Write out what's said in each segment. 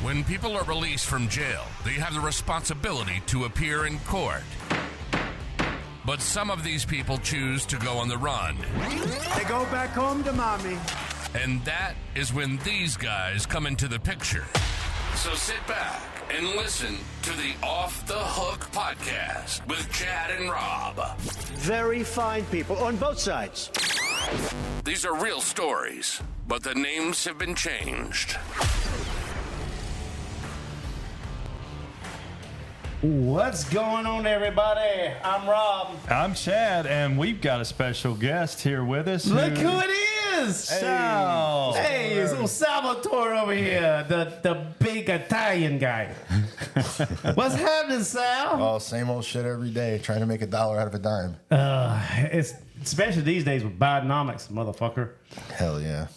When people are released from jail, they have the responsibility to appear in court. But some of these people choose to go on the run. They go back home to mommy. And that is when these guys come into the picture. So sit back and listen to the Off the Hook podcast with Chad and Rob. Very fine people on both sides. These are real stories, but the names have been changed. What's going on, everybody? I'm Rob. I'm Chad, and we've got a special guest here with us. Look who it is! Sal. Hey, it's little Salvatore over here, the big Italian guy. What's happening, Sal? Oh, same old shit every day, trying to make $1 out of a dime. It's especially these days with Bidenomics, motherfucker. Hell yeah.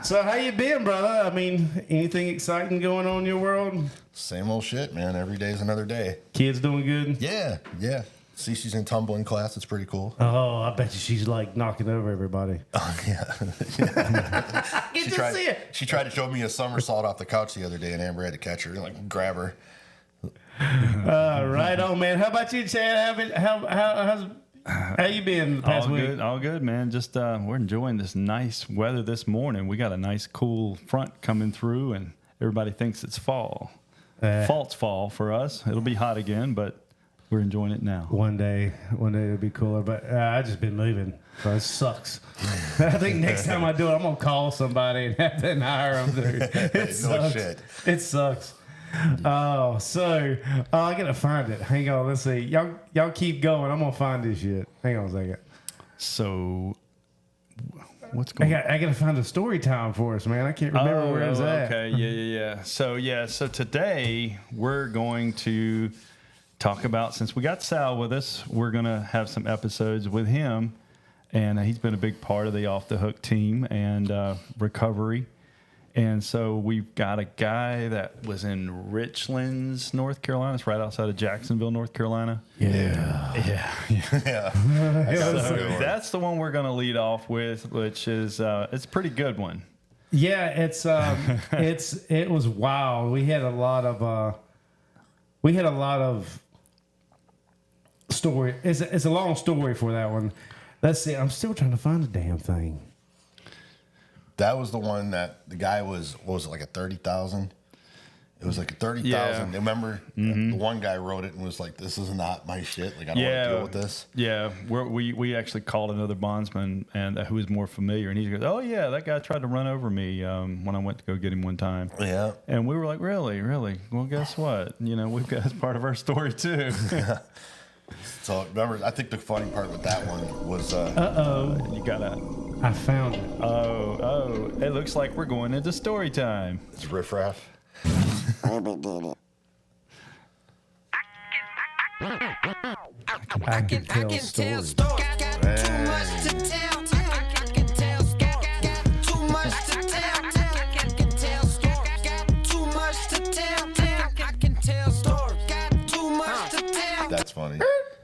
So how you been, brother? I mean, anything exciting going on in your world? Same old shit, man. Every day's another day. Kids doing good? Yeah. Cece's in tumbling class. It's pretty cool. Oh, I bet you she's like knocking over everybody. Oh, yeah. See it. She tried to show me a somersault off the couch the other day, and Amber had to catch her and like grab her. Right on, man. How about you, Chad? How you been the past week? All good, man. Just we're enjoying this nice weather this morning. We got a nice cool front coming through, and everybody thinks it's fall. False fall for us. It'll be hot again, but we're enjoying it now. One day it'll be cooler. But I just been moving, so it sucks. I think next time I do it, I'm gonna call somebody and have them hire them. It sucks. Shit. It sucks. Oh, so I gotta find it. Hang on, let's see. Y'all keep going. I'm gonna find this shit. Hang on a second. So, what's going on? I gotta find a story time for us, man. I can't remember where it's at. Okay, yeah. So today we're going to talk about, since we got Sal with us, we're gonna have some episodes with him, and he's been a big part of the Off the Hook team and recovery. And so we've got a guy that was in Richmond, North Carolina. It's right outside of Jacksonville, North Carolina. Yeah. So that's the one we're going to lead off with, which is it's a pretty good one. Yeah, it was wild. We had a lot of story. It's a long story for that one. Let's see. I'm still trying to find the damn thing. That was the one that the guy was, what was it, like a 30,000? It was like a 30,000. Yeah. Remember, the one guy wrote it and was like, "This is not my shit. Like, I don't want to deal with this." Yeah, we actually called another bondsman and who was more familiar, and he goes, "Oh yeah, that guy tried to run over me when I went to go get him one time." Yeah. And we were like, "Really? Well, guess what? You know, we've got as part of our story too." So remember, I think the funny part with that one was You gotta. I found it. Oh, it looks like we're going into story time. it's riffraff. I can tell stories. Got too much to tell. I can tell stories. Too much to tell. I can tell stories. Got too much to tell. I can tell stories. Got too much to tell. That's funny.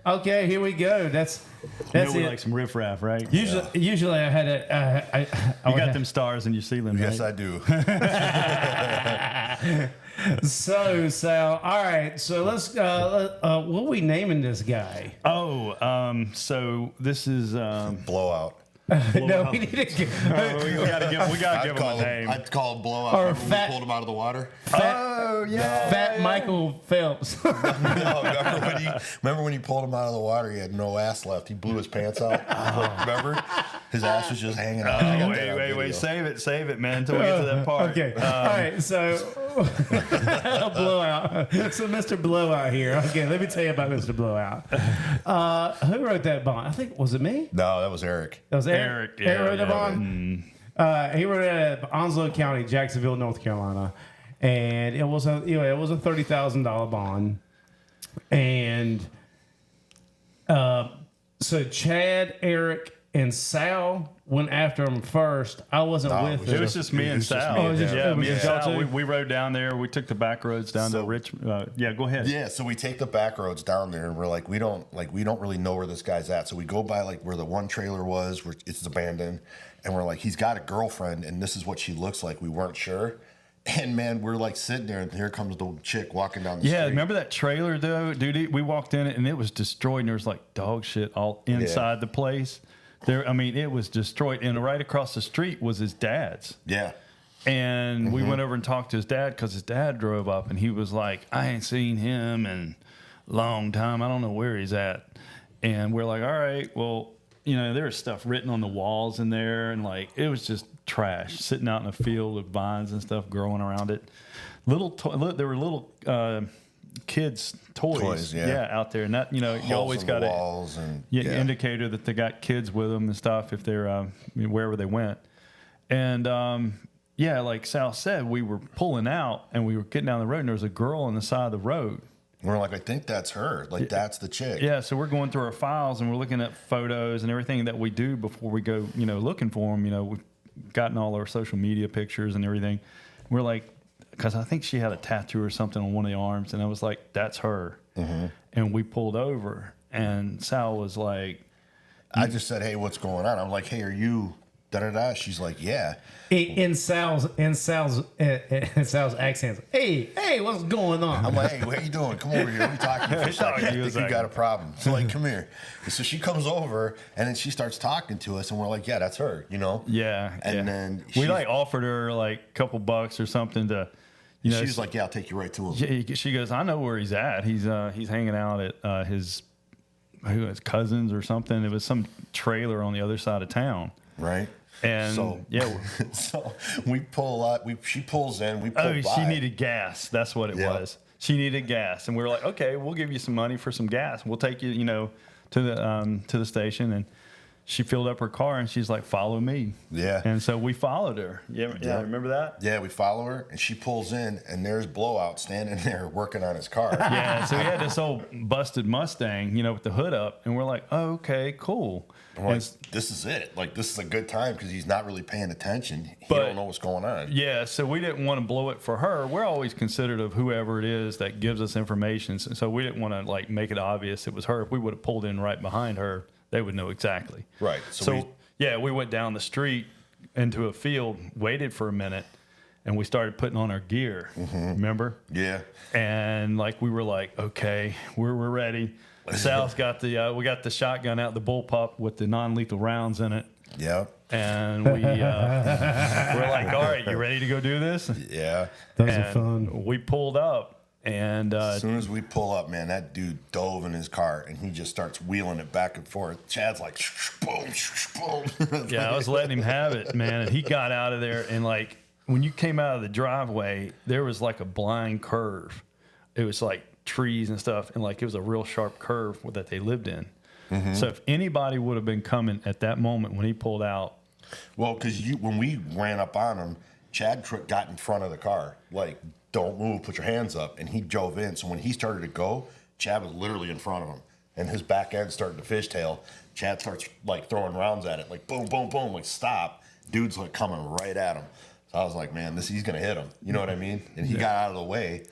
Okay, here we go. That's We it. like some riffraff, right? Usually I had a. You got them stars in your ceiling, Yes, right? I do. So Sal, all right. So let's. What are we naming this guy? So this is Blowout. No, we need to. we gotta give him a name. I'd call him Blowout. Or Remember when fat- we pulled him out of the water? Fat Michael Phelps. Remember when you pulled him out of the water? He had no ass left. He blew his pants out. Remember? His ass was just hanging out. I got that on video. Wait, save it, man, until we get to that part. Okay. All right. So Blowout. So Mr. Blowout here. Okay. Let me tell you about Mr. Blowout. Who wrote that bond? I think was it me? No, that was Eric. That was Eric. Eric, wrote the bond. He wrote it at Onslow County, Jacksonville, North Carolina, and it was a $30,000 bond, and so Chad, Eric, and Sal went after him first. I wasn't with It him. was just me and Sal. Oh, it was just- it was me and just y'all Sal. two? We rode down there. We took the back roads down to Richmond. Yeah, go ahead. Yeah, so we take the back roads down there, and we're like, we don't really know where this guy's at. So we go by like where the one trailer was, where it's abandoned, and we're like, he's got a girlfriend, and this is what she looks like. We weren't sure, And man, we're like sitting there, and here comes the chick walking down the street. Yeah, remember that trailer, though, dude? We walked in it, and it was destroyed, and there was like dog shit all inside the place. There, I mean, it was destroyed, and right across the street was his dad's. Yeah. And we went over and talked to his dad because his dad drove up, and he was like, "I ain't seen him in a long time. I don't know where he's at." And we're like, "All right, well, you know, there was stuff written on the walls in there, and like it was just trash sitting out in a field with vines and stuff growing around it. There were little kids' toys, out there, and that you always got an indicator that they got kids with them and stuff if they're wherever they went. And like Sal said, we were pulling out and we were getting down the road, and there was a girl on the side of the road. We're like, I think that's her. Like, that's the chick. Yeah, so we're going through our files and we're looking at photos and everything that we do before we go, looking for them. We've gotten all our social media pictures and everything. We're like, because I think she had a tattoo or something on one of the arms, and I was like, that's her. And we pulled over, and Sal was like, I just said, hey, what's going on? I'm like, hey, are you da-da-da? She's like, yeah. In Sal's accents. Hey, what's going on? I'm like, hey, what are you doing? Come over here. Let me talk to you for a second. I think you got a problem. So like, come here. And so she comes over, and then she starts talking to us, and we're like, yeah, that's her, Yeah. And then we like offered her like a couple bucks or something to, she was like, yeah, I'll take you right to him. She goes, I know where he's at. He's hanging out at his cousins or something. It was some trailer on the other side of town. Right. And so we pull up. She pulls in. We pull by. She needed gas. That's what it was. She needed gas, and we were like, okay, we'll give you some money for some gas. We'll take you, to the station. And she filled up her car, and she's like, follow me. Yeah. And so we followed her. Yeah. Remember that? Yeah, we follow her, and she pulls in, and there's Blowout standing there working on his car. Yeah. So he had this old busted Mustang, with the hood up, and we're like, oh, okay, cool. Like, this is it. Like, this is a good time because he's not really paying attention. He don't know what's going on. Yeah, so we didn't want to blow it for her. We're always considerate of whoever it is that gives us information. So we didn't want to like make it obvious it was her. If we would have pulled in right behind her, they would know exactly. Right. So we went down the street into a field, waited for a minute, and we started putting on our gear. Remember? Yeah. And like we were like, okay, we're ready. Sal's got we got the shotgun out, the bullpup with the non-lethal rounds in it. Yep. And we we're like, all right, you ready to go do this? Yeah. Those are fun. We pulled up, and as soon as we pull up, man, that dude dove in his car, and he just starts wheeling it back and forth. Chad's like, boom, boom. Yeah, I was letting him have it, man, and he got out of there, and like when you came out of the driveway, there was like a blind curve. It was like trees and stuff, and like it was a real sharp curve that they lived in. So if anybody would have been coming at that moment when he pulled out, well, because when we ran up on him, Chad got in front of the car, like, don't move, put your hands up, and he drove in. So when he started to go, Chad was literally in front of him, and his back end started to fishtail. Chad starts like throwing rounds at it, like boom, boom, boom, like stop. Dude's like coming right at him. So I was like, man, he's gonna hit him. You know what I mean? And he got out of the way.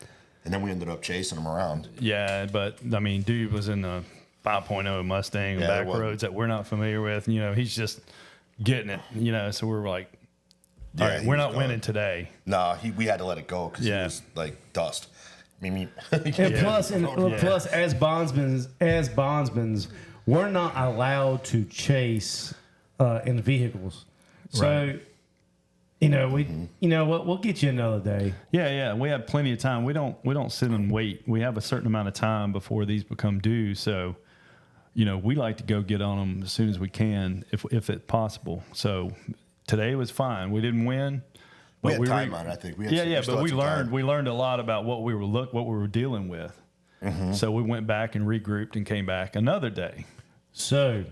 And then we ended up chasing him around. Yeah, but I mean, dude was in the 5.0 Mustang Backroads that we're not familiar with. He's just getting it. So we're like, all right, we're not winning today. No, we had to let it go because he was like dust. And plus, as bondsmen, we're not allowed to chase in vehicles. So. Right. We'll get you another day. Yeah. We have plenty of time. We don't sit and wait. We have a certain amount of time before these become due. So, we like to go get on them as soon as we can, if it's possible. So today was fine. We didn't win. But we had time on it, I think. But we learned a lot about what we were dealing with. So we went back and regrouped and came back another day. So.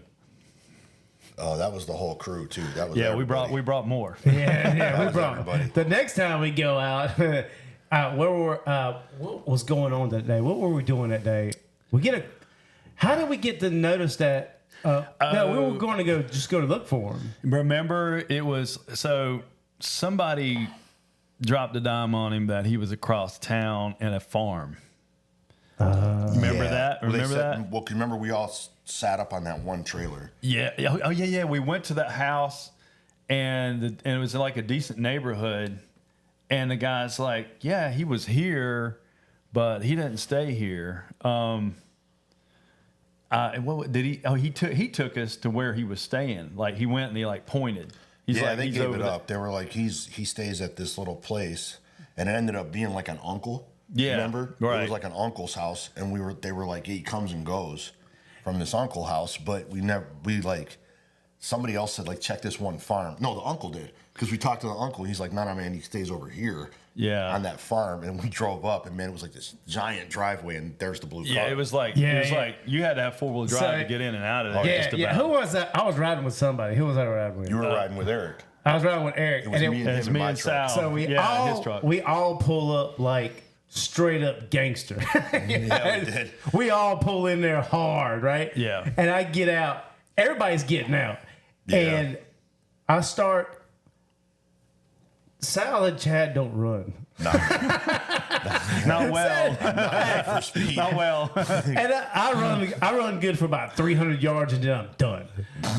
Oh, that was the whole crew too. That was we brought more. Yeah, we brought everybody. The next time we go out, what was going on that day? What were we doing that day? How did we get to notice that? No, we were going to go to look for him. Remember, it was somebody dropped a dime on him that he was across town at a farm. Remember that? Remember that? Well, remember we all sat up on that one trailer. Yeah. Oh, yeah. We went to that house, and it was like a decent neighborhood, And the guy's like, yeah, he was here, but he didn't stay here. What did he? Oh, he took us to where he was staying. Like he went and he like pointed. He's yeah, like, they he's gave over it there. up. They were like, he stays at this little place, and it ended up being like an uncle. Yeah, remember? right. It was like an uncle's house, and they were like, he comes and goes from this uncle house, but somebody else said like, check this one farm. No, the uncle did, because we talked to the uncle. He's like, no, man, he stays over here. Yeah. On that farm, and we drove up, and man, it was like this giant driveway, and there's the blue car. Yeah, it was like like you had to have 4-wheel drive to get in and out of there. Yeah, just yeah. about. Who was that? I was riding with somebody. Who was I riding with? You were riding with Eric. I was riding with Eric. It was me and It's him me in my and truck. Sal. So we all pull up like straight up gangster. Yeah, we did. We all pull in there hard, right? Yeah. And I get out. Everybody's getting out. Yeah. And I start. Sal and Chad don't run. Not well. For speed. Not well. And I run good for about 300 yards and then I'm done.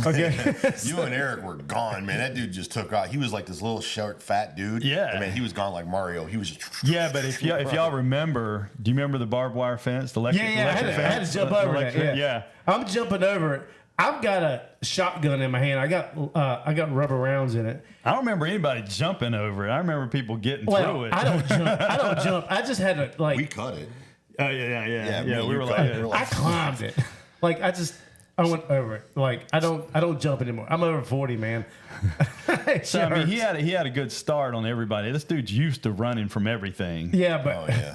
Okay. You and Eric were gone, man. That dude just took off. He was like this little short, fat dude. Yeah. And, man, he was gone like Mario. He was just. Yeah, but if y'all remember, do you remember the barbed wire fence, the electric? Yeah, I had to jump over that. Yeah. I'm jumping over it. I've got a shotgun in my hand. I got rubber rounds in it. I don't remember anybody jumping over it. I remember people getting through it. I don't jump. I just had to We cut it. Oh yeah. me and We you were cut like, it. We were like, I climbed it. Like I went over it. Like I don't jump anymore. I'm over 40, man. so I mean, he had a good start on everybody. This dude's used to running from everything. Yeah, but Oh, yeah.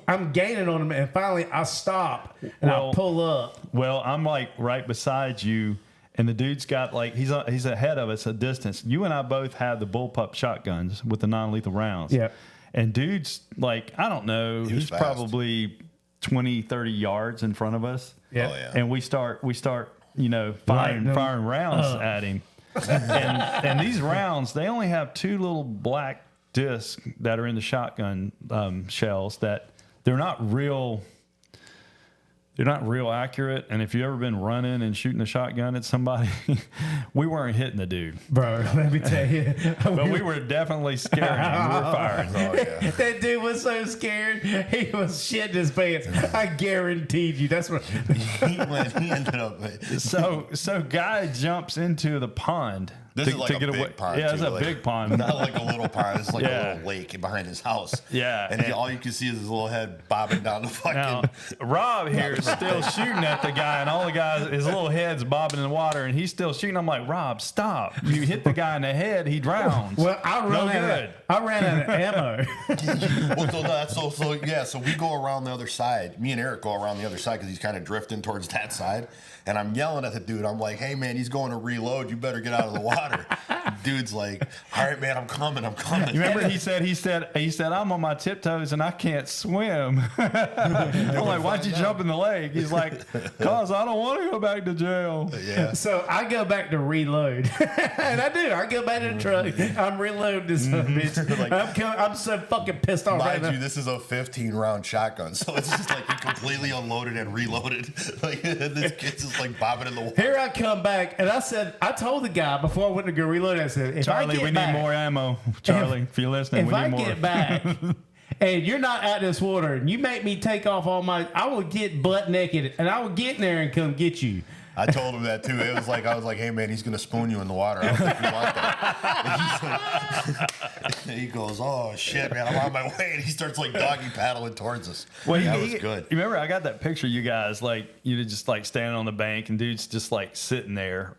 I'm gaining on him, and finally I stop and I pull up. Well, I'm like right beside you, and the dude's got like he's ahead of us a distance. You and I both have the bullpup shotguns with the non-lethal rounds. Yeah. And dude's like, I don't know, was he's fast. probably 20, 30 yards in front of us. Yeah. Oh, yeah. And we start, firing rounds at him. and these rounds, they only have two little black discs that are in the shotgun shells that they're not real accurate. And if you've ever been running and shooting a shotgun at somebody, we weren't hitting the dude. Bro, let me tell you. But we were definitely scaring him. We were firing. Oh, yeah. That dude was so scared, he was shitting his pants. I guaranteed you. That's what. he ended up. So guy jumps into the pond. This is like a big pond. Yeah, it's too, a like, big pond. Not like a little pond. It's like Yeah. a little lake behind his house. Yeah. And all you can see is his little head bobbing down the fucking. Now, Rob here is still shooting at the guy, and all the guys, his little head's bobbing in the water, and he's still shooting. I'm like, Rob, stop! You hit the guy in the head, he drowns. Well, I ran out of ammo. So we go around the other side. Me and Eric go around the other side because he's kind of drifting towards that side. And I'm yelling at the dude. I'm like, hey, man, he's going to reload. You better get out of the water. Dude's like, all right, man, I'm coming. You remember he said, I'm on my tiptoes and I can't swim. I'm like, why'd you jump in the lake? He's like, cause I don't want to go back to jail. Yeah. So I go back to reload. And I do. I go back to the truck. I'm reloading this son of a bitch. I'm so fucking pissed off right Mind now. you, this is a 15-round shotgun. So it's just like he completely unloaded and reloaded. Like this kid's just like bobbing in the water. Here I come back, and I told the guy before I went to go reload, I said, if Charlie, I get we back, need more ammo. Charlie, if you're listening, if we I need more. get back and you're not out this water and you make me take off I will get butt naked and I will get in there and come get you. I told him that too. It was like I was like, "Hey man, he's gonna spoon you in the water. I don't think you want that." And he goes, "Oh shit, man, I'm on my way." And he starts like doggy paddling towards us. Well, that was good. You remember, I got that picture of you guys, like, you just like standing on the bank and dude's just like sitting there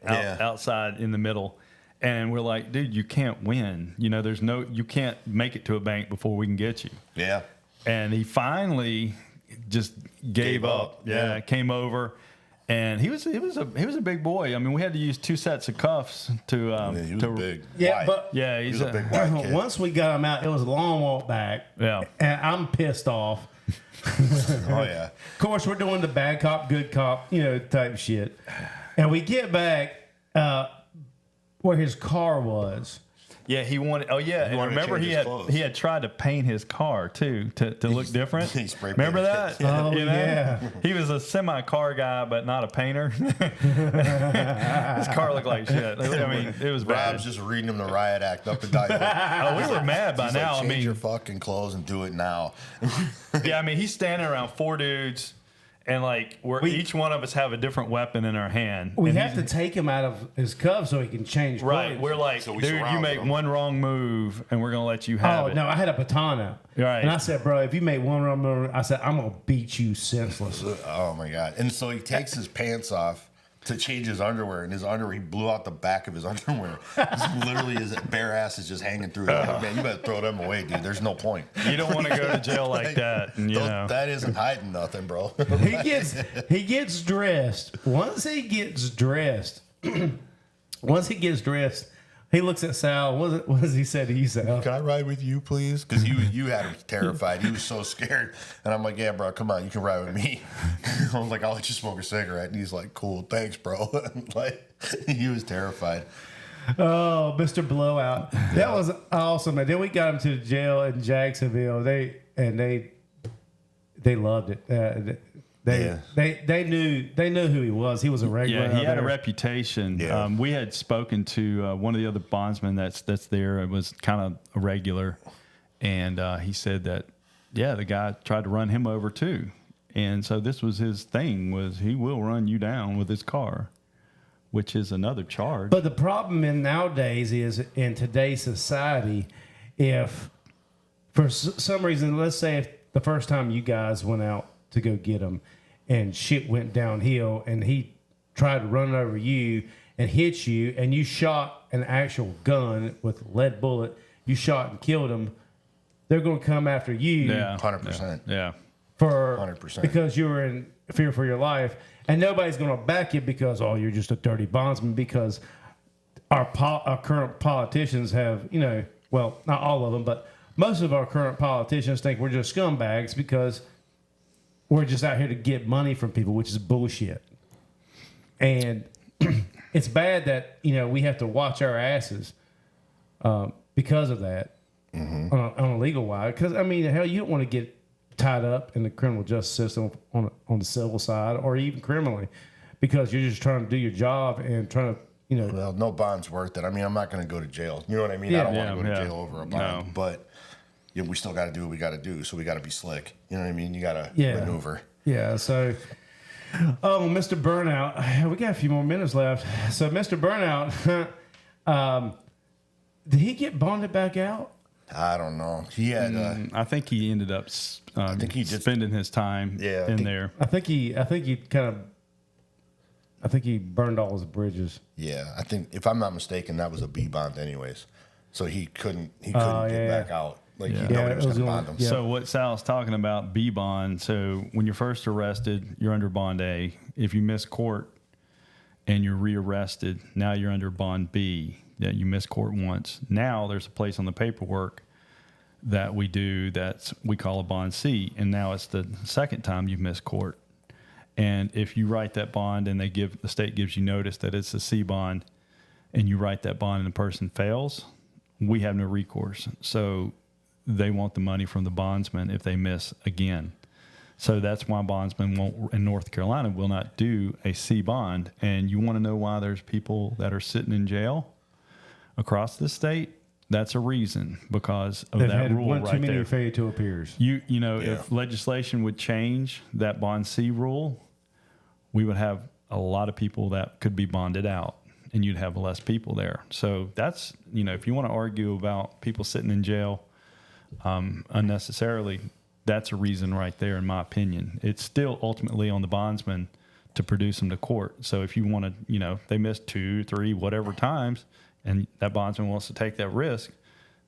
outside in the middle. And we're like, dude, you can't win. You know, you can't make it to a bank before we can get you. Yeah. And he finally just gave up. Yeah. Came over. And he was a big boy. I mean, we had to use 2 sets of cuffs to He was big. Yeah, Wide. but yeah, He was a big white kid. once we got him out, it was a long walk back. Yeah. And I'm pissed off. Oh yeah. Of course, we're doing the bad cop, good cop, type shit. And we get back where his car was. Yeah, he wanted. Oh yeah, and wanted to remember change his clothes. he had tried to paint his car too to look different. He spray Remember painted that? it. Oh, You know? yeah. He was a semi-car guy, but not a painter. His car looked like shit. I mean, it was bad. Rob's just reading him the riot act up and down. He's like, Oh, we were mad by he's now. like, I change your mean, fucking clothes and do it now. yeah, I mean, he's standing around 4 dudes, and like each one of us have a different weapon in our hand. We And have to take him out of his cuff so he can change Right, clothes. we're like, So we dude, you surrounded make him. one wrong move, and we're gonna let you have Oh, it. no, I had a baton out. Right. And I said, bro, if you make one wrong move, I said, I'm going to beat you senseless. Oh my god! And so he takes his pants off to change his underwear, and his underwear, he blew out the back of his underwear. Literally, his bare ass is just hanging through. Like, man, you better throw them away, dude. There's no point. You don't want to go to jail like that. And, you know. That isn't hiding nothing, bro. He gets dressed. Once he gets dressed, he looks at Sal. What does he say to you, Sal? Can I ride with you, please? Because you had him terrified. He was so scared. And I'm like, yeah, bro, come on, you can ride with me. I was like, I'll let you smoke a cigarette. And he's like, cool, thanks, bro. Like, he was terrified. Oh, Mr. Blowout. That was awesome. And then we got him to the jail in Jacksonville. They loved it. They knew who he was. He was a regular. Yeah, he had a there. reputation. Yeah. We had spoken to one of the other bondsmen that's there. It was kind of a regular, and he said that the guy tried to run him over too, and so this was his thing: was he will run you down with his car, which is another charge. But the problem nowadays is in today's society, if for some reason, let's say if the first time you guys went out to go get him and shit went downhill and he tried to run over you and hit you and you shot an actual gun with a lead bullet, you shot and killed him, they're going to come after you 100%. Yeah. for 100%. because you were in fear for your life, and nobody's going to back you because you're just a dirty bondsman, because our current politicians have, well, not all of them, but most of our current politicians think we're just scumbags because we're just out here to get money from people, which is bullshit. And it's bad that, we have to watch our asses because of that on a legal wise. Because, hell, you don't want to get tied up in the criminal justice system on the civil side or even criminally, because you're just trying to do your job and trying to, Well, no bond's worth it. I'm not going to go to jail. You know what I mean? Yeah. I don't want to go to Yeah. jail over a bond. No. But we still got to do what we got to do. So we got to be slick. You know what I mean? You got to maneuver. Yeah, so, Mr. Burnout, we got a few more minutes left. So, Mr. Burnout, did he get bonded back out? I don't know. He had. I think he ended up he did spending his time in there. I think he burned all his bridges. Yeah, I think if I'm not mistaken, that was a B bond, anyways. So he couldn't get back out. Like nobody was going to bond him. Yeah. So what Sal's talking about, B bond. So when you're first arrested, you're under bond A. If you miss court and you're rearrested, now you're under bond B. Yeah, you missed court once. Now there's a place on the paperwork that we do we call a bond C, and now it's the second time you've missed court. And if you write that bond and the state gives you notice that it's a C bond, and you write that bond and the person fails, we have no recourse. So they want the money from the bondsman if they miss again. So that's why bondsmen in North Carolina will not do a C bond. And you want to know why there's people that are sitting in jail across the state? That's a reason, because of They've that had rule one right too many there. failure to appears. If legislation would change that bond C rule, we would have a lot of people that could be bonded out, and you'd have less people there. So that's, if you want to argue about people sitting in jail unnecessarily, that's a reason right there, in my opinion. It's still ultimately on the bondsman to produce them to court. So if you want to, they missed 2, 3, whatever times, and that bondsman wants to take that risk,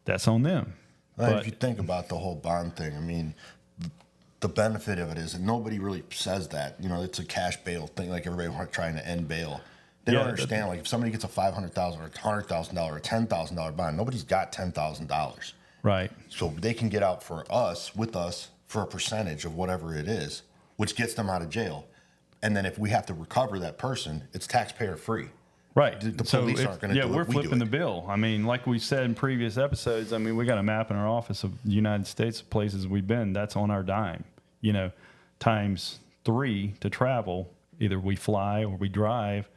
that's on them. If you think about the whole bond thing, the benefit of it is that nobody really says that. It's a cash bail thing, like everybody trying to end bail. They don't understand, like if somebody gets a $500,000 or $100,000 or $10,000 bond, nobody's got $10,000. Right. So they can get out with us for a percentage of whatever it is, which gets them out of jail. And then if we have to recover that person, it's taxpayer free. Right. The police aren't going to do it. We're We do flipping it. the bill. I mean, like we said in previous episodes, I mean, we got a map in our office of the United States of places we've been. That's on our dime, times 3 to travel. Either we fly or we drive.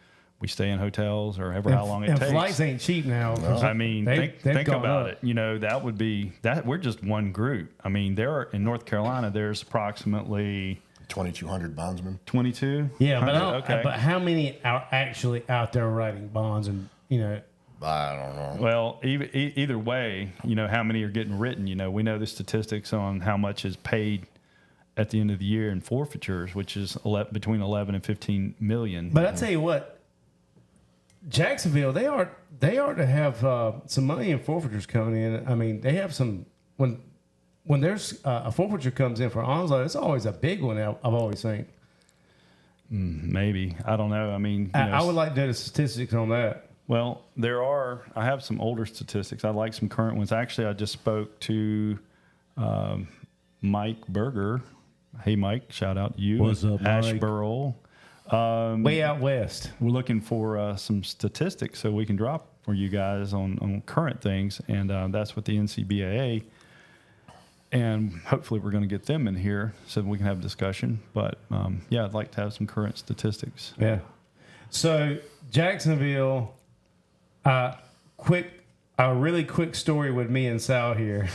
We stay in hotels or however how long it takes. Flights ain't cheap now. I mean, think gone about up. it. That would be that. We're just one group. I mean, in North Carolina, there's approximately 2,200 bondsmen. 22. Yeah, but okay. but how many are actually out there writing bonds and I don't know. Well, either way, how many are getting written. We know the statistics on how much is paid at the end of the year in forfeitures, which is between 11 and 15 million. But I tell you what, Jacksonville, they are to have some money in forfeitures coming in. I mean, they have some when there's a forfeiture comes in for Onslow, it's always a big one. I've always think. Maybe, I don't know. I mean, I would like to know the statistics on that. Well, I have some older statistics. I like some current ones. Actually, I just spoke to Mike Berger. Hey, Mike, shout out to you. What's up, Mike? Asheboro. Way out west. We're looking for some statistics so we can drop for you guys on current things, and that's with the NCBAA. And hopefully we're going to get them in here so we can have a discussion. But, I'd like to have some current statistics. Yeah. So, Jacksonville, a really quick story with me and Sal here.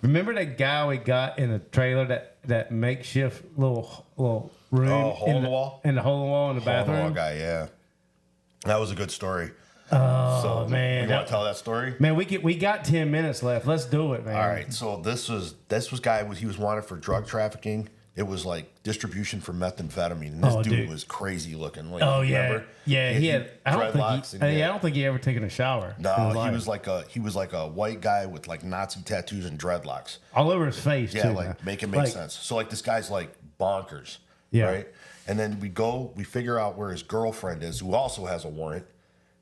Remember that guy we got in the trailer, that makeshift little room? Hole in the wall? In the hole in the wall in the Hole in the bathroom? wall guy, yeah. That was a good story. Oh, man. You want to tell that story? Man, we got 10 minutes left. Let's do it, man. All right. So this was he was wanted for drug trafficking. It was like distribution for methamphetamine. And this dude was crazy looking. Like, yeah. Yeah, he had I dreadlocks. don't think he ever taken a shower. No, he was like a white guy with like Nazi tattoos and dreadlocks. All over his face, Yeah, too. like make sense. So like this guy's like bonkers. Yeah. Right? And then we figure out where his girlfriend is, who also has a warrant.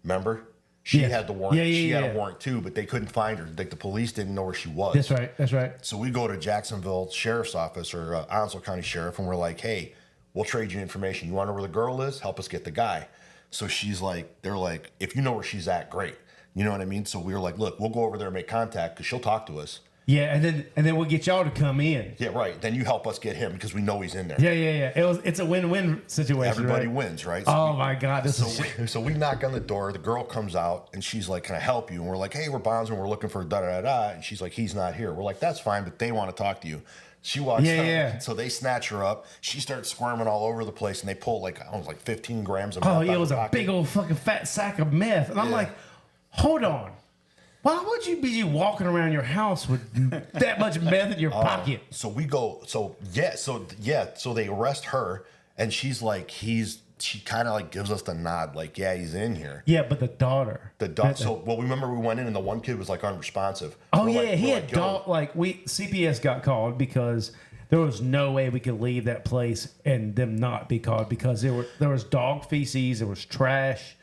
Remember? She had the warrant. She had a warrant too, but they couldn't find her. Like the police didn't know where she was. That's right. So we go to Jacksonville Sheriff's Office or Onslow County Sheriff, and we're like, hey, we'll trade you information. You want to know where the girl is? Help us get the guy. So they're like, if you know where she's at, great. You know what I mean? So we were like, look, we'll go over there and make contact because she'll talk to us. Yeah, and then we'll get y'all to come in. Yeah, right. Then you help us get him because we know he's in there. Yeah. It's a win-win situation. Everybody right? wins, right? So my God, so we knock on the door. The girl comes out and she's like, "Can I help you?" And we're like, "Hey, we're bondsmen. We're looking for da da da." And she's like, "He's not here." We're like, "That's fine, but they want to talk to you." She walks out. Yeah. So they snatch her up. She starts squirming all over the place, and they pull like 15 grams of meth. Oh yeah, out it was of her a pocket. big old fucking fat sack of meth, and I'm like, hold on. Why would you be walking around your house with that much meth in your pocket? So we go. So they arrest her, and she's like, she kind of like gives us the nod, like, yeah, he's in here. Yeah, but the daughter. So remember we went in, and the one kid was like unresponsive. Oh yeah, he had dog. Like CPS got called because there was no way we could leave that place and them not be called because there was dog feces, there was trash.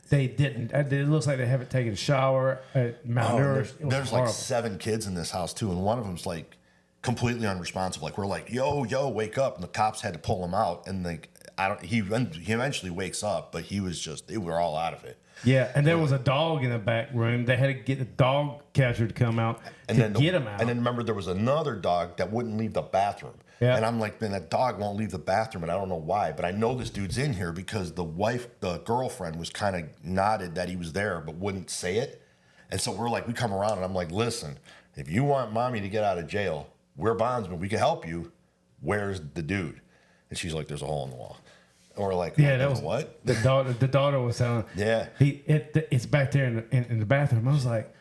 They didn't. It looks like they haven't taken a shower. Malnourished. There's like 7 kids in this house too, and one of them's like completely unresponsive. Like we're like, yo, wake up, and the cops had to pull him out, and like he eventually wakes up, but they were all out of it. Yeah, and there was a dog in the back room. They had to get the dog catcher to come out to get him out. And then remember, there was another dog that wouldn't leave the bathroom. Yeah. And I'm like, man, that dog won't leave the bathroom, and I don't know why. But I know this dude's in here because the girlfriend was kind of nodded that he was there, but wouldn't say it. And so we come around, and I'm like, listen, if you want mommy to get out of jail, we're bondsmen. We can help you. Where's the dude? And she's like, there's a hole in the wall. And we're like, yeah, that was what? The daughter was telling. Yeah. It's back there in the bathroom. I was like,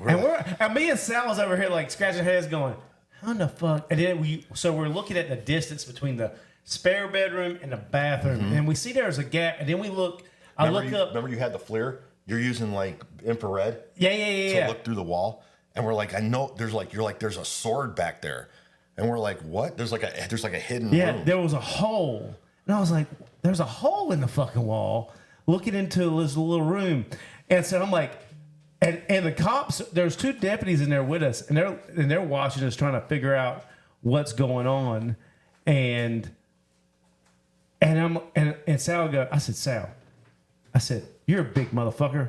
and me and Sal was over here like scratching heads going, how the fuck? And then we're looking at the distance between the spare bedroom and the bathroom, and we see there's a gap, and then we look. I look up. Remember you had the FLIR? You're using like infrared. Yeah. To look through the wall, and we're like, I know there's a sword back there, and we're like, what? There's like a hidden room. Yeah, there was a hole, and I was like, there's a hole in the fucking wall, looking into this little room, and so I'm like. And the cops, there's 2 deputies in there with us, and they're watching us trying to figure out what's going on, and Sal I said, Sal, you You're a big motherfucker.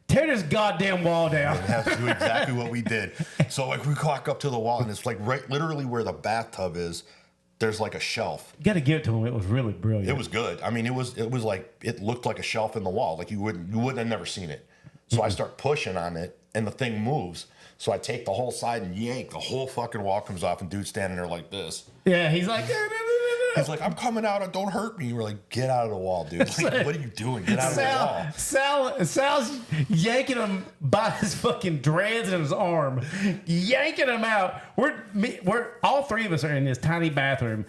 Tear this goddamn wall down. And have to do exactly what we did. So like we walk up to the wall, and it's like right, literally where the bathtub is. There's like a shelf. You got to give it to him. It was really brilliant. It was good. I mean, it was like it looked like a shelf in the wall. Like you wouldn't have never seen it. So I start pushing on it, and the thing moves. So I take the whole side and yank. The whole fucking wall comes off, and dude's standing there like this. Yeah, he's like. He's like, I'm coming out. Don't hurt me. We're like, get out of the wall, dude. Like, what are you doing? Get out of the wall. Sal's yanking him by his fucking dreads in his arm, yanking him out. We're all three of us are in this tiny bathroom,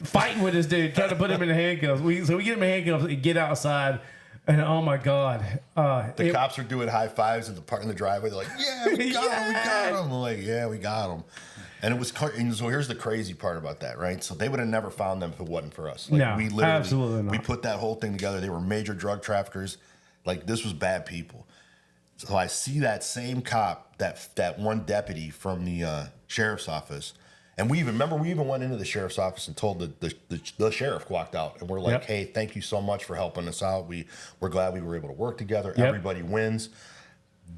fighting with this dude, trying to put him in handcuffs. So we get him in handcuffs and get outside. And oh my God, the cops are doing high fives in the driveway. They're like, yeah, we got him, we got him. I'm like, yeah, we got him. And it was, and so here's the crazy part about that, right? So they would have never found them if it wasn't for us. Like, no, we literally, absolutely not. We put that whole thing together. They were major drug traffickers. Like, this was bad people. So I see that same cop, that one deputy from the sheriff's office. And we even went into the sheriff's office and told the sheriff walked out. And we're like, hey, thank you so much for helping us out. We're glad we were able to work together. Everybody wins.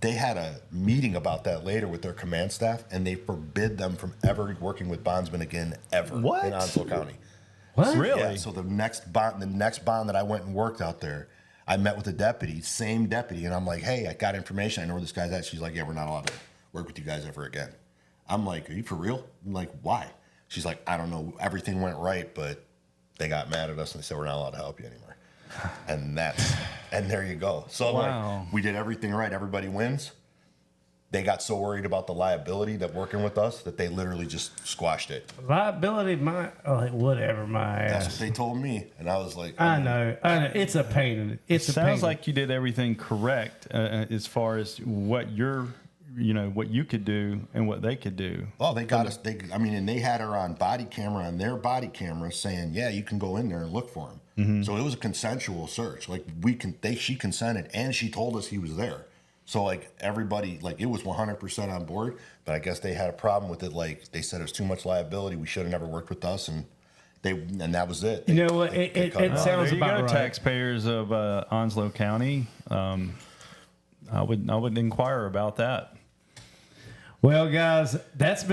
They had a meeting about that later with their command staff, and they forbid them from ever working with bondsmen again, ever. What? In Onslow County. What? Really? Yeah, so the next bond that I went and worked out there, I met with the deputy, same deputy, and I'm like, hey, I got information. I know where this guy's at. She's like, yeah, we're not allowed to work with you guys ever again. I'm like, are you for real? I'm like, why? She's like, I don't know. Everything went right, but they got mad at us and they said we're not allowed to help you anymore. And there you go. So like, we did everything right. Everybody wins. They got so worried about the liability that working with us that they literally just squashed it. Liability, whatever, my ass. That's what they told me, and I was like, I know. It's a pain. Sounds like you did everything correct as far as what what you could do and what they could do. Oh, they got us. And they had her on body camera, on their body camera, saying, "Yeah, you can go in there and look for him." Mm-hmm. So it was a consensual search. Like she consented, and she told us he was there. So like everybody, like it was 100% on board. But I guess they had a problem with it. Like they said, it was too much liability. We should have never worked with us, and that was it. You know what? It sounds there you about go, right. Taxpayers of Onslow County. I would inquire about that. Well, guys, that's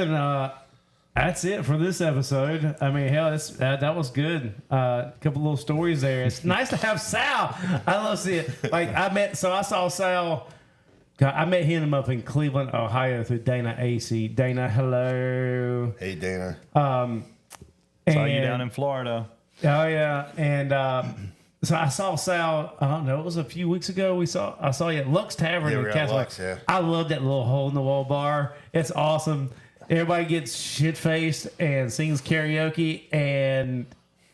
it for this episode. I mean, hell, that was good. A couple little stories there. It's nice to have Sal. I love seeing it. Like I saw Sal. I met him up in Cleveland, Ohio, through Dana AC. Dana, hello. Hey, Dana. Saw you down in Florida. Oh yeah, and so I saw Sal. I don't know. It was a few weeks ago. I saw you at Lux Tavern in Castle. Lux, yeah. I love that little hole in the wall bar. It's awesome. Everybody gets shit faced and sings karaoke, and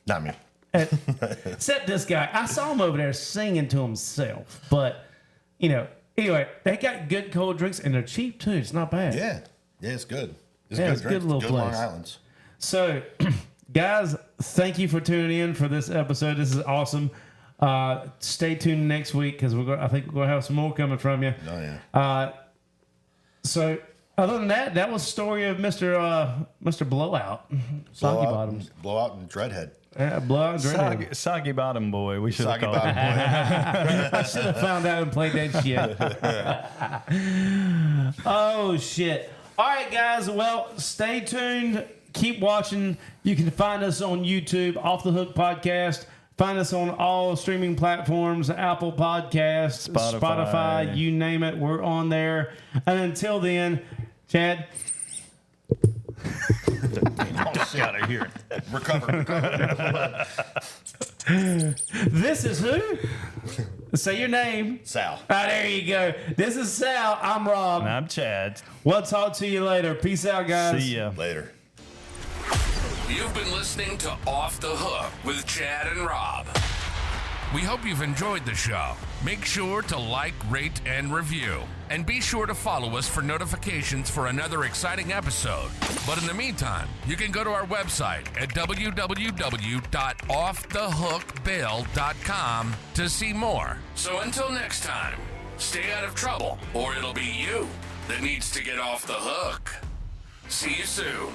not me. Except this guy. I saw him over there singing to himself. But anyway, they got good cold drinks and they're cheap too. It's not bad. Yeah, it's good. It's a good good little good place. Long Island's. So, guys, thank you for tuning in for this episode. This is awesome. Stay tuned next week because I think we're going to have some more coming from you. Oh yeah. So, other than that was the story of Mr. Blowout, Soggy Bottoms, Blowout and Dreadhead. Blowout and Dreadhead. Soggy Bottom Boy. We should have called him. I should have found out and played that shit. Oh shit! All right, guys. Well, stay tuned. Keep watching. You can find us on YouTube, Off the Hook Podcast. Find us on all streaming platforms, Apple Podcasts, Spotify, you name it. We're on there. And until then, Chad. Out of here. Recover. This is who? Say your name. Sal. There you go. This is Sal. I'm Rob. And I'm Chad. We'll talk to you later. Peace out, guys. See ya. Later. You've been listening to Off the Hook with Chad and Rob. We hope you've enjoyed the show. Make sure to like, rate, and review. And be sure to follow us for notifications for another exciting episode. But in the meantime, you can go to our website at www.offthehookbail.com to see more. So until next time, stay out of trouble, or it'll be you that needs to get off the hook. See you soon.